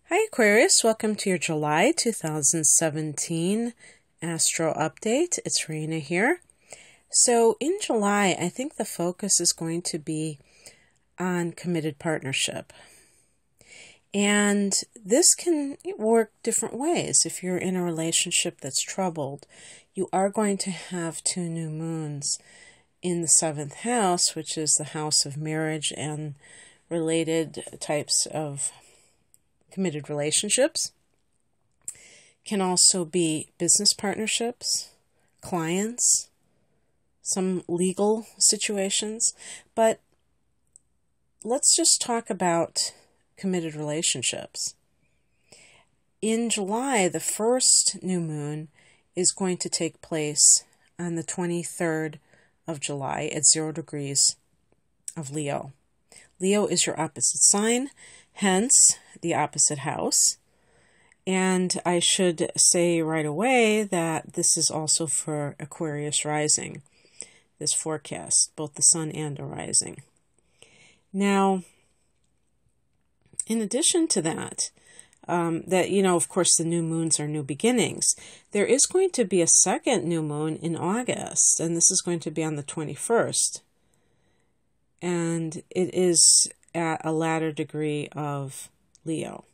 Hi Aquarius, welcome to your July 2017 Astro update. It's Rena here. So in July, I think the focus is going to be on committed partnership. And this can work different ways. If you're in a relationship that's troubled, you are going to have two new moons in the 7th house, which is the house of marriage and related types of committed relationships. Can also be business partnerships, clients, some legal situations. But let's just talk about committed relationships. In July, the first new moon is going to take place on the 23rd of July at 0 degrees of Leo. Leo is your opposite sign, hence the opposite house. And I should say right away that this is also for Aquarius rising, this forecast, both the sun and a rising. Now, in addition to that, of course, the new moons are new beginnings. There is going to be a second new moon in August, and this is going to be on the 21st. And it is at a latter degree of Leo.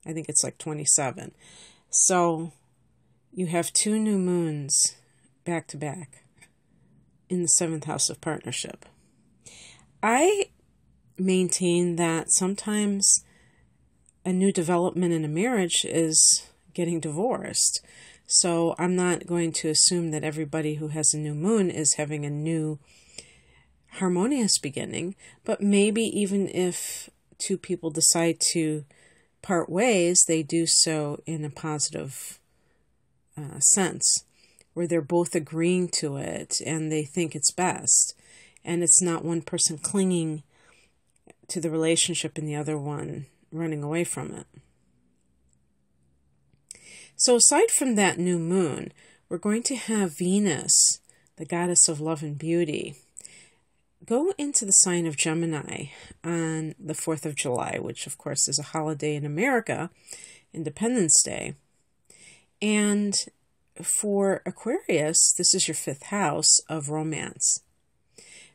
I think it's like 27. So you have two new moons back to back in the 7th house of partnership. I maintain that sometimes a new development in a marriage is getting divorced. So I'm not going to assume that everybody who has a new moon is having a new harmonious beginning, but maybe even if two people decide to part ways, they do so in a positive sense, where they're both agreeing to it and they think it's best, and it's not one person clinging to the relationship and the other one running away from it. So aside from that new moon, we're going to have Venus, the goddess of love and beauty, go into the sign of Gemini on the 4th of July, which of course is a holiday in America, Independence Day. And for Aquarius, this is your 5th house of romance.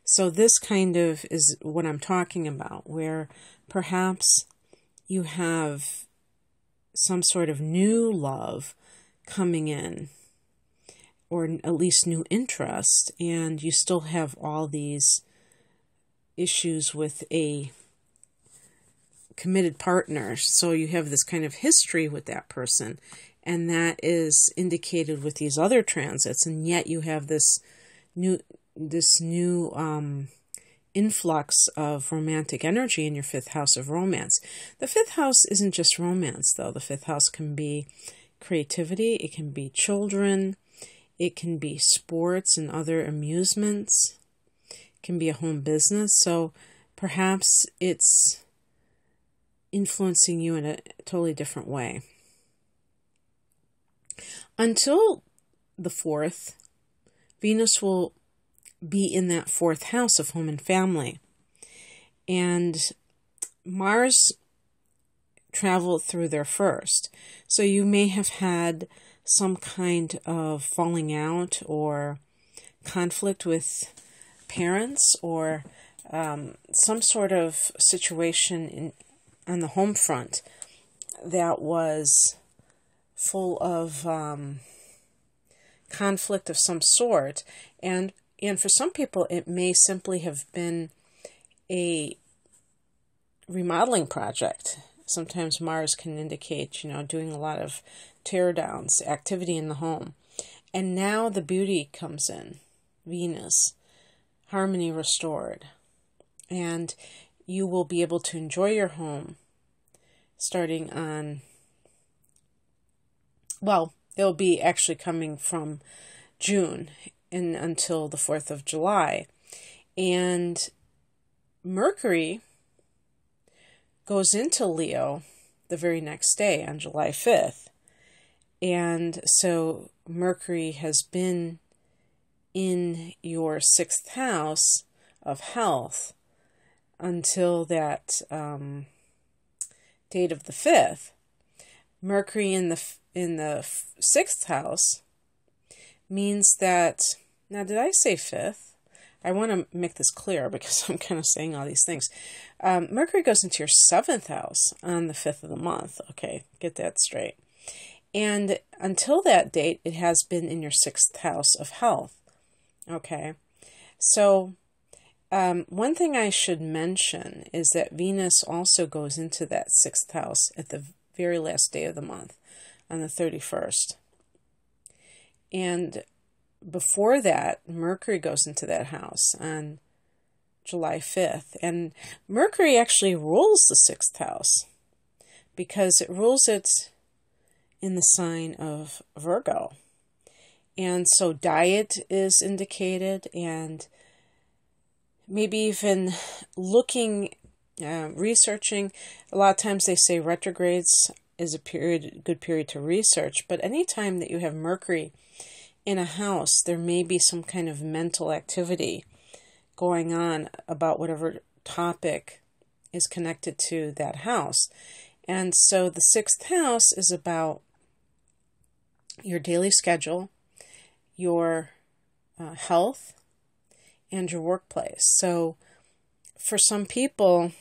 So this kind of is what I'm talking about, where perhaps you have some sort of new love coming in, or at least new interest, and you still have all these issues with a committed partner. So you have this kind of history with that person, and that is indicated with these other transits, and yet you have this new influx of romantic energy in your 5th house of romance. The 5th house isn't just romance, though. The 5th house can be creativity, it can be children, it can be sports and other amusements, can be a home business. So perhaps it's influencing you in a totally different way. Until the 4th, Venus will be in that 4th house of home and family. And Mars traveled through there first. So you may have had some kind of falling out or conflict with parents, or some sort of situation on the home front that was full of conflict of some sort. And for some people, it may simply have been a remodeling project. Sometimes Mars can indicate, doing a lot of tear downs, activity in the home. And now the beauty comes in, Venus. Harmony restored, and you will be able to enjoy your home starting on, they'll be actually coming from June and until the 4th of July. And Mercury goes into Leo the very next day on July 5th. And so Mercury has been in your 6th house of health until that date of the 5th. Mercury in the sixth house means that, now did I say fifth? I want to make this clear because I'm kind of saying all these things. Mercury goes into your seventh house on the 5th of the month. Okay, get that straight. And until that date, it has been in your sixth house of health. Okay, so one thing I should mention is that Venus also goes into that sixth house at the very last day of the month, on the 31st. And before that, Mercury goes into that house on July 5th. And Mercury actually rules the sixth house because it rules it in the sign of Virgo. And so diet is indicated, and maybe even looking, researching. A lot of times they say retrogrades is a good period to research, but anytime that you have Mercury in a house, there may be some kind of mental activity going on about whatever topic is connected to that house. And so the sixth house is about your daily schedule, your health, and your workplace. So for some people,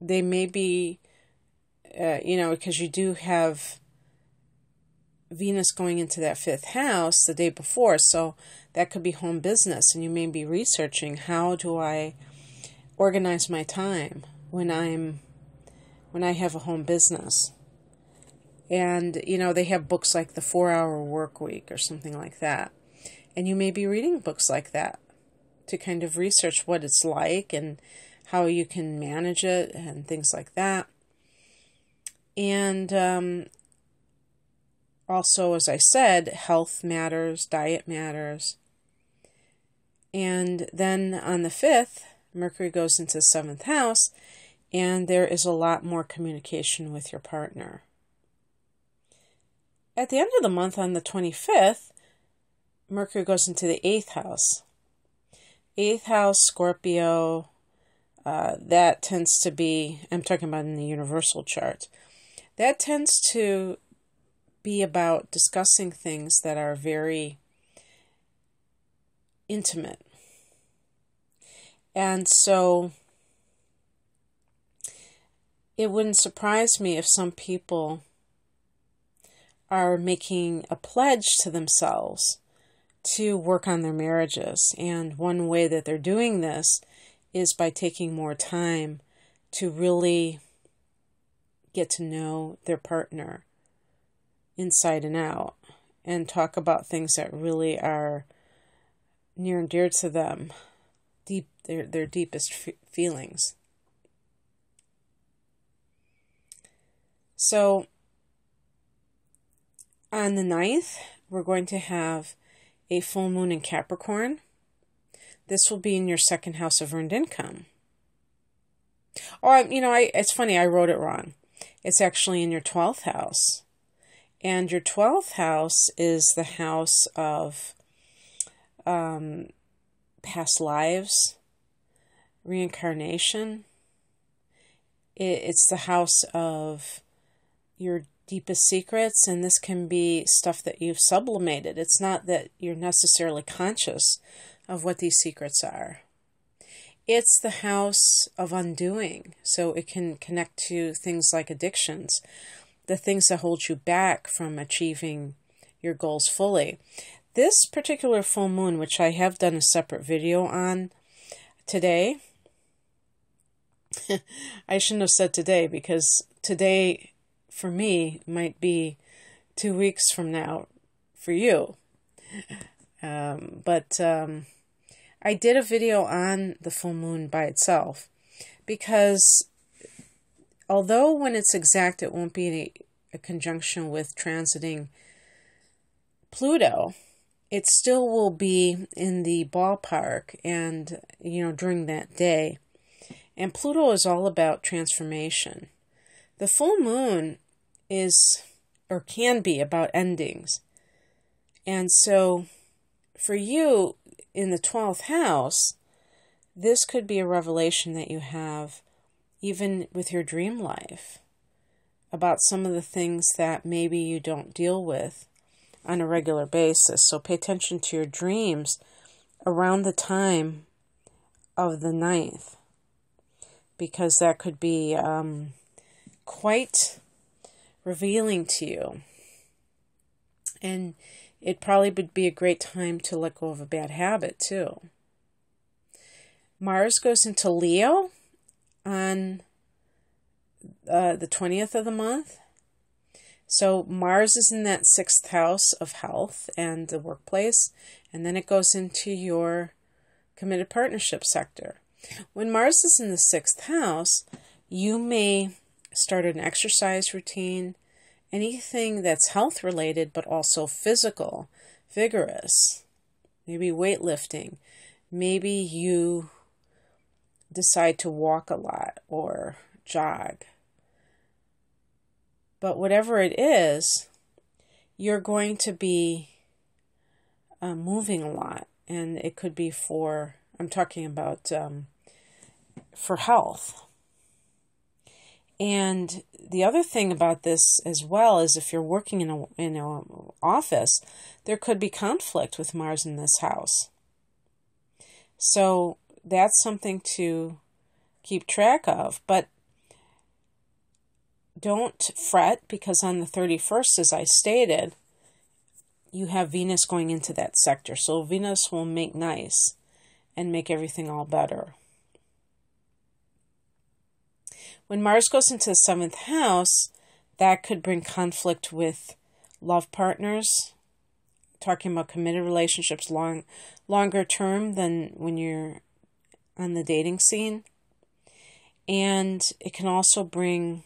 they may be, because you do have Venus going into that fifth house the day before, so that could be home business, and you may be researching, how do I organize my time when I have a home business? And they have books like the 4-Hour Work Week or something like that, and you may be reading books like that to kind of research what it's like and how you can manage it and things like that. And also, as I said, health matters, diet matters. And then on the 5th, Mercury goes into the 7th house, and there is a lot more communication with your partner. At the end of the month, on the 25th, Mercury goes into the 8th house. 8th house, Scorpio, that tends to be, I'm talking about in the universal chart, that tends to be about discussing things that are very intimate. And so it wouldn't surprise me if some people are making a pledge to themselves to work on their marriages. And one way that they're doing this is by taking more time to really get to know their partner inside and out, and talk about things that really are near and dear to them, their deepest feelings. So on the 9th, we're going to have a full moon in Capricorn. This will be in your second house of earned income. It's funny, I wrote it wrong. It's actually in your 12th house. And your 12th house is the house of past lives, reincarnation. It's the house of your deepest secrets, and this can be stuff that you've sublimated. It's not that you're necessarily conscious of what these secrets are. It's the house of undoing, so it can connect to things like addictions, the things that hold you back from achieving your goals fully. This particular full moon, which I have done a separate video on today, I shouldn't have said today, because today for me might be 2 weeks from now for you. But I did a video on the full moon by itself, because although when it's exact it won't be a conjunction with transiting Pluto, it still will be in the ballpark and, during that day. And Pluto is all about transformation. The full moon is, or can be, about endings. And so for you in the 12th house, this could be a revelation that you have even with your dream life. about some of the things that maybe you don't deal with on a regular basis. So pay attention to your dreams around the time of the 9th, because that could be quite revealing to you. And it probably would be a great time to let go of a bad habit too. Mars goes into Leo on the 20th of the month. So Mars is in that 6th house of health and the workplace, and then it goes into your committed partnership sector. When Mars is in the 6th house, you may start an exercise routine, anything that's health related, but also physical, vigorous, maybe weightlifting. Maybe you decide to walk a lot or jog. But whatever it is, you're going to be moving a lot. And it could be I'm talking about for health. And the other thing about this as well is if you're working in an office, there could be conflict with Mars in this house. So that's something to keep track of. But don't fret, because on the 31st, as I stated, you have Venus going into that sector. So Venus will make nice and make everything all better. When Mars goes into the 7th house, that could bring conflict with love partners. Talking about committed relationships longer term than when you're on the dating scene. And it can also bring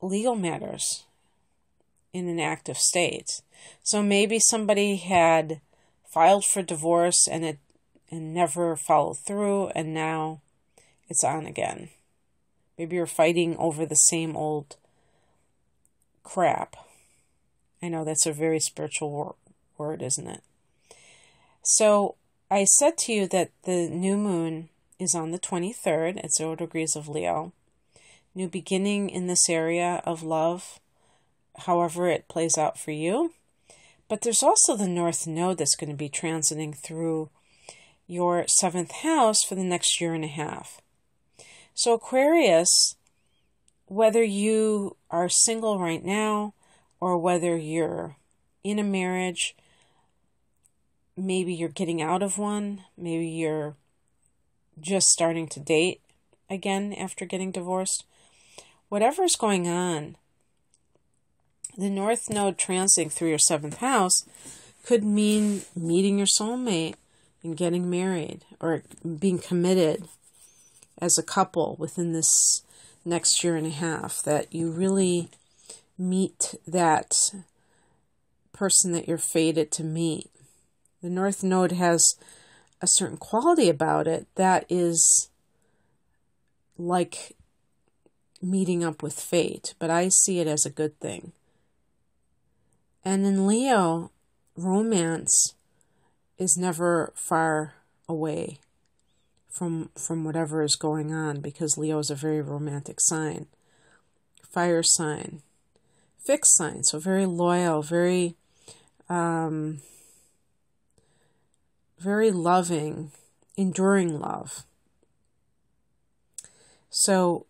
legal matters in an active state. So maybe somebody had filed for divorce and never followed through, and now it's on again. Maybe you're fighting over the same old crap. I know that's a very spiritual word, isn't it? So I said to you that the new moon is on the 23rd at 0 degrees of Leo. New beginning in this area of love, however it plays out for you. But there's also the North Node that's going to be transiting through your 7th house for the next year and a half. So Aquarius, whether you are single right now or whether you're in a marriage, maybe you're getting out of one, maybe you're just starting to date again after getting divorced, whatever's going on, the North Node transiting through your 7th house could mean meeting your soulmate and getting married, or being committed as a couple within this next year and a half, that you really meet that person that you're fated to meet. The North Node has a certain quality about it that is like meeting up with fate, but I see it as a good thing. And in Leo, romance is never far away from whatever is going on, because Leo is a very romantic sign. Fire sign. Fixed sign, so very loyal, very very loving, enduring love. So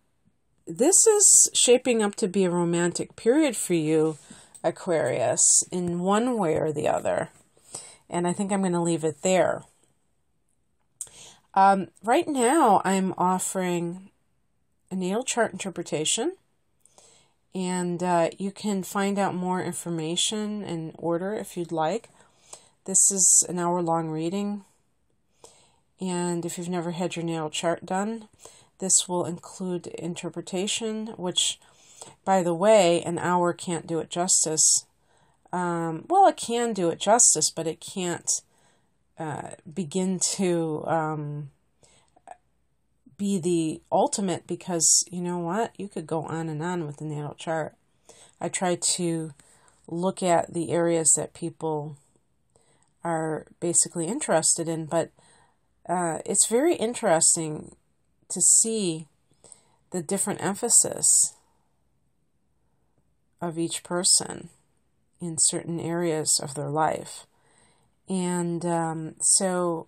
this is shaping up to be a romantic period for you, Aquarius, in one way or the other. And I think I'm going to leave it there. Right now, I'm offering a natal chart interpretation. And you can find out more information and order if you'd like. This is an hour-long reading. And if you've never had your natal chart done, this will include interpretation, which, by the way, an hour can't do it justice. Well, it can do it justice, but it can't begin to be the ultimate, because you know what? You could go on and on with the natal chart. I try to look at the areas that people are basically interested in, but it's very interesting to see the different emphasis of each person in certain areas of their life. And so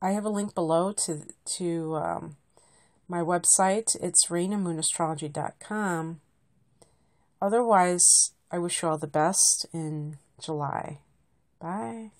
I have a link below to my website. It's rainamoonastrology.com. Otherwise, I wish you all the best in July. Bye.